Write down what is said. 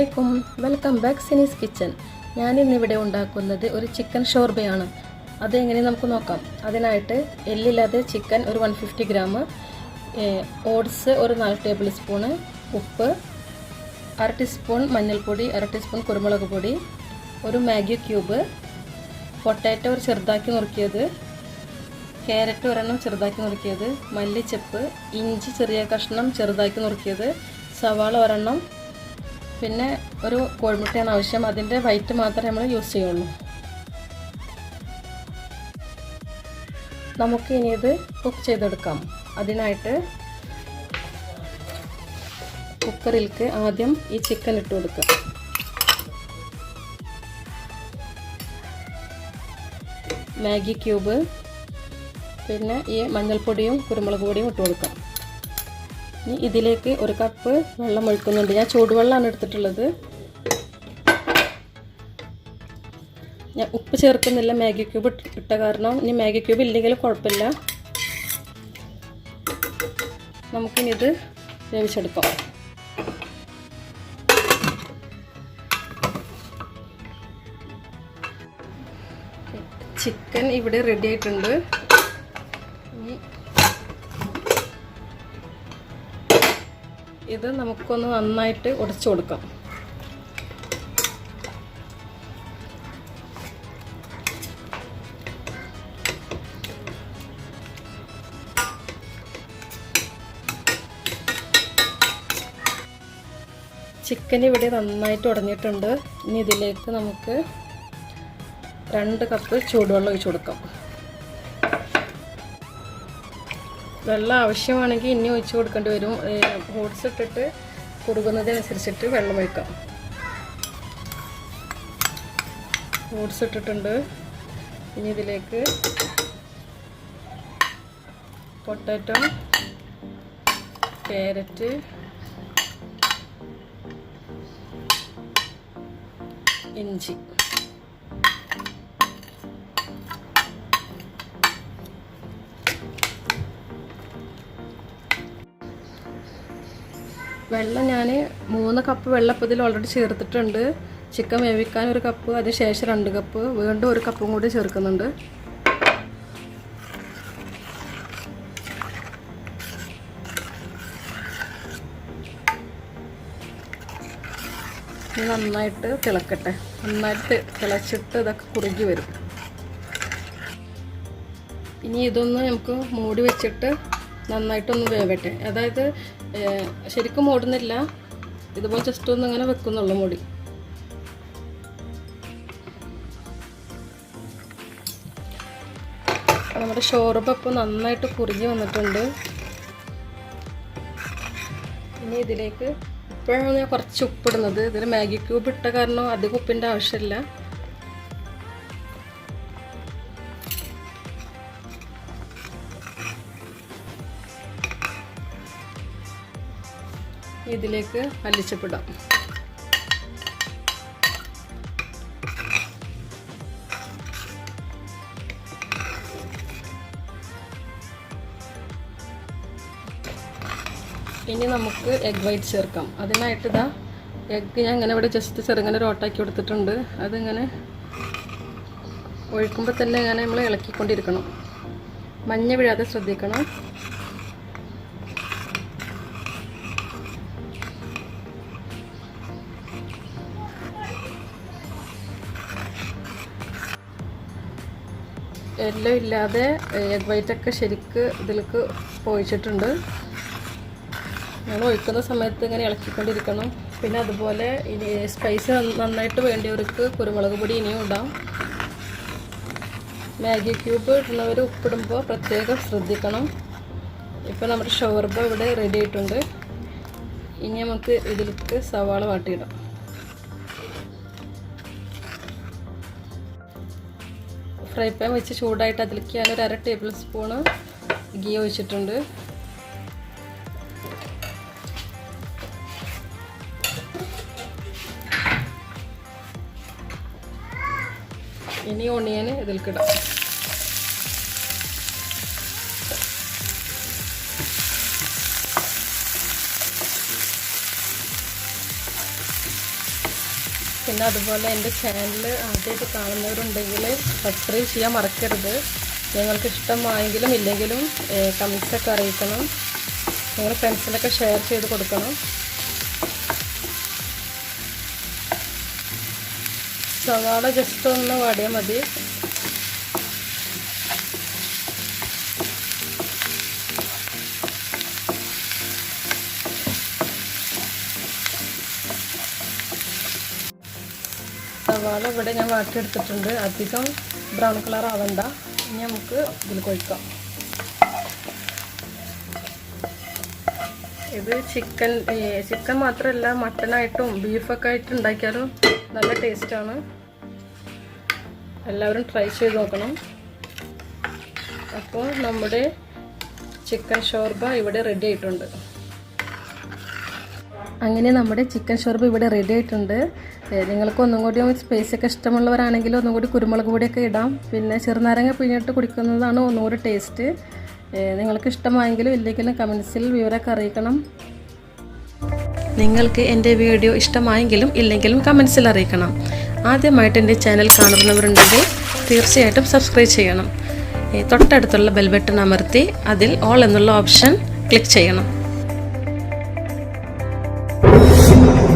അസ്സലാമലൈക്കും, welcome back സിനീസ് kitchen. ഞാനിന്നിവിടെ ഉണ്ടാക്കുന്നത് ഒരു ചിക്കൻ ഷോർബയാണ്. അതെങ്ങനെ നമുക്ക് നോക്കാം. അതിനായിട്ട് എല്ലില്ലാതെ ചിക്കൻ ഒരു 150 ഗ്രാം, ഓട്സ് ഒരു 4 ടേബിൾ സ്പൂണ്, ഉപ്പ്, 1/2 ടീസ്പൂൺ മഞ്ഞൾപ്പൊടി, 1/2 ടീസ്പൂൺ കുരുമുളക് പൊടി, ഒരു മാഗി ക്യൂബ്, പൊട്ടാറ്റോ ഒരു ചെറുതാക്കി നുറുക്കിയത്, ക്യാരറ്റ് ഒരെണ്ണം ചെറുതാക്കി നുറുക്കിയത്, മല്ലിച്ചപ്പ്, ഇഞ്ചി ചെറിയ കഷ്ണം ചെറുതാക്കി നുറുക്കിയത്, സവാള ഒരെണ്ണം, പിന്നെ ഒരു കോഴിമുട്ടയാണ് ആവശ്യം. അതിൻ്റെ വൈറ്റ് മാത്രമേ നമ്മൾ യൂസ് ചെയ്യുള്ളൂ. നമുക്ക് ഇനി ഇത് കുക്ക് ചെയ്തെടുക്കാം. അതിനായിട്ട് കുക്കറിലേക്ക് ആദ്യം ഈ ചിക്കൻ ഇട്ട് കൊടുക്കുക. മാഗി ക്യൂബ്, പിന്നെ ഈ മഞ്ഞൾപ്പൊടിയും കുരുമുളക് പൊടിയും ഇട്ട് കൊടുക്കാം. ഇനി ഇതിലേക്ക് ഒരു കപ്പ് വെള്ളം ഒഴിക്കുന്നുണ്ട്. ഞാൻ ചൂടുവെള്ളമാണ് എടുത്തിട്ടുള്ളത്. ഞാൻ ഉപ്പ് ചേർക്കുന്നില്ല, മാഗി ക്യൂബ് ഇട്ട കാരണം. ഇനി മാഗി ക്യൂബ് ഇല്ലെങ്കിലും കുഴപ്പമില്ല. നമുക്കിനി ഇത് വേവിച്ചെടുക്കാം. ചിക്കൻ ഇവിടെ റെഡി ആയിട്ടുണ്ട്. ഇത് നമുക്കൊന്ന് നന്നായിട്ട് ഉടച്ചു കൊടുക്കാം. ചിക്കൻ ഇവിടെ നന്നായിട്ട് ഉടഞ്ഞിട്ടുണ്ട്. ഇനി ഇതിലേക്ക് നമുക്ക് 2 കപ്പ് ചൂടുവെള്ളം ഒഴിച്ചു കൊടുക്കാം. വെള്ളം ആവശ്യമാണെങ്കിൽ ഇനി ഒഴിച്ച് കൊടുക്കേണ്ടി വരും. ഓട്സ് ഇട്ടിട്ട് കുറുകുന്നതിനനുസരിച്ചിട്ട് വെള്ളം ഒഴിക്കാം. ഓട്സ് ഇട്ടിട്ടുണ്ട്. ഇനി ഇതിലേക്ക് പൊട്ടാറ്റോ, ക്യാരറ്റ്, ഇഞ്ചി, വെള്ളം ഞാൻ 3 കപ്പ് വെള്ളം ഇപ്പോൾ ഇതിൽ ഓൾറെഡി ചേർത്തിട്ടുണ്ട്. ചിക്കൻ വേവിക്കാൻ 1 കപ്പ്, അതിന് ശേഷം 2 കപ്പ്, വീണ്ടും 1 കപ്പും കൂടി ചേർക്കുന്നുണ്ട്. ഇത് നന്നായിട്ട് തിളക്കട്ടെ. നന്നായിട്ട് തിളച്ചിട്ട് ഇതൊക്കെ കുറുകി വരും. ഇനി ഇതൊന്ന് നമുക്ക് മൂടി വെച്ചിട്ട് നന്നായിട്ടൊന്ന് വേവട്ടെ. അതായത് ശരിക്കും മൂടുന്നില്ല, ഇതുപോലെ ജസ്റ്റ് ഒന്ന് ഇങ്ങനെ വെക്കുന്നുള്ളൂ മൂടി. നമ്മുടെ ഷോർബ ഇപ്പോൾ നന്നായിട്ട് കുറുകി വന്നിട്ടുണ്ട്. ഇനി ഇതിലേക്ക് ഇപ്പോഴാണ് ഞാൻ കുറച്ച് ഉപ്പിടുന്നത്. ഇതിൽ മാഗി ക്യൂബ് ഇട്ട കാരണം അധികം ഉപ്പിൻ്റെ ആവശ്യമില്ല. ഇതിലേക്ക് മല്ലിച്ചപ്പിടാം. ഇനി നമുക്ക് എഗ് വൈറ്റ് ചേർക്കാം. അതിനായിട്ട് ഇതാ എഗ്ഗ് ഞാൻ ഇങ്ങനെ ഇവിടെ ജസ്റ്റ് ചെറുങ്ങനെ റോട്ടാക്കി കൊടുത്തിട്ടുണ്ട്. അതിങ്ങനെ ഒഴിക്കുമ്പോൾ തന്നെ ഇങ്ങനെ നമ്മൾ ഇളക്കിക്കൊണ്ടിരിക്കണം. മഞ്ഞ വീഴാതെ ശ്രദ്ധിക്കണം. എല്ലാം ഇല്ലാതെ എഗ് വൈറ്റൊക്കെ ശരിക്ക് ഇതിലേക്ക് ഒഴിച്ചിട്ടുണ്ട്. നമ്മൾ ഒഴിക്കുന്ന സമയത്ത് ഇങ്ങനെ ഇളക്കിക്കൊണ്ടിരിക്കണം. പിന്നെ അതുപോലെ ഇനി സ്പൈസ് നന്നായിട്ട് വേണ്ടിയവർക്ക് കുരുമുളക് പൊടി ഇനിയും ഇടാം. മാഗി ക്യൂബ് ഇടുന്നവർ ഉപ്പിടുമ്പോൾ പ്രത്യേകം ശ്രദ്ധിക്കണം. ഇപ്പോൾ നമ്മുടെ ഷോർബ ഇവിടെ റെഡി ആയിട്ടുണ്ട്. ഇനി നമുക്ക് ഇതിലേക്ക് സവാള വാട്ടിയിടാം. ഫ്രൈ പാൻ വെച്ച് ചൂടായിട്ട് അതിലേക്ക് ഞാൻ 1/2 ടേബിൾ സ്പൂണ് ഗീ ഒഴിച്ചിട്ടുണ്ട്. ഇനി ഓണിയൻ ഇതിലേക്ക് ഇടാം. പിന്നെ അതുപോലെ എൻ്റെ ചാനൽ ആദ്യമായിട്ട് കാണുന്നവരുണ്ടെങ്കിൽ സബ്സ്ക്രൈബ് ചെയ്യാൻ മറക്കരുത്. നിങ്ങൾക്ക് ഇഷ്ടമായെങ്കിലും ഇല്ലെങ്കിലും കമൻസൊക്കെ അറിയിക്കണം. നിങ്ങൾ ഫ്രണ്ട്സിനൊക്കെ ഷെയർ ചെയ്ത് കൊടുക്കണം. സവാള ജസ്റ്റ് ഒന്ന് വാടിയാൽ മതി. സവാള ഇവിടെ ഞാൻ വാട്ടിയെടുത്തിട്ടുണ്ട്. അധികം ബ്രൗൺ കളർ ആവണ്ട. ഇനി നമുക്ക് ഇതിൽ കൊഴിക്കാം. ഇത് ചിക്കൻ മാത്രമല്ല മട്ടനായിട്ടും ബീഫൊക്കെ ആയിട്ട് ഉണ്ടാക്കിയാലും നല്ല ടേസ്റ്റാണ്. എല്ലാവരും ട്രൈ ചെയ്ത് നോക്കണം. അപ്പോൾ നമ്മുടെ ചിക്കൻ ഷോർബ ഇവിടെ റെഡി ആയിട്ടുണ്ട്. അങ്ങനെ നമ്മുടെ ചിക്കൻ ഷോർബ ഇവിടെ റെഡി ആയിട്ടുണ്ട്. നിങ്ങൾക്ക് ഒന്നും കൂടി സ്പൈസൊക്കെ ഇഷ്ടമുള്ളവരാണെങ്കിൽ ഒന്നും കൂടി കുരുമുളക് പൊടിയൊക്കെ ഇടാം. പിന്നെ ചെറുനാരങ്ങ പിഴിഞ്ഞിട്ട് കുടിക്കുന്നതാണ് ഒന്നുകൂടി ടേസ്റ്റ്. നിങ്ങൾക്ക് ഇഷ്ടമായെങ്കിലും ഇല്ലെങ്കിലും കമൻസിൽ വിവരമൊക്കെ അറിയിക്കണം. നിങ്ങൾക്ക് എൻ്റെ വീഡിയോ ഇഷ്ടമായെങ്കിലും ഇല്ലെങ്കിലും കമൻസിൽ അറിയിക്കണം. ആദ്യമായിട്ട് എൻ്റെ ചാനൽ കാണുന്നവരുണ്ടെങ്കിൽ തീർച്ചയായിട്ടും സബ്സ്ക്രൈബ് ചെയ്യണം. തൊട്ടടുത്തുള്ള ബെൽ ബട്ടൺ അമർത്തി അതിൽ ഓൾ എന്നുള്ള ഓപ്ഷൻ ക്ലിക്ക് ചെയ്യണം.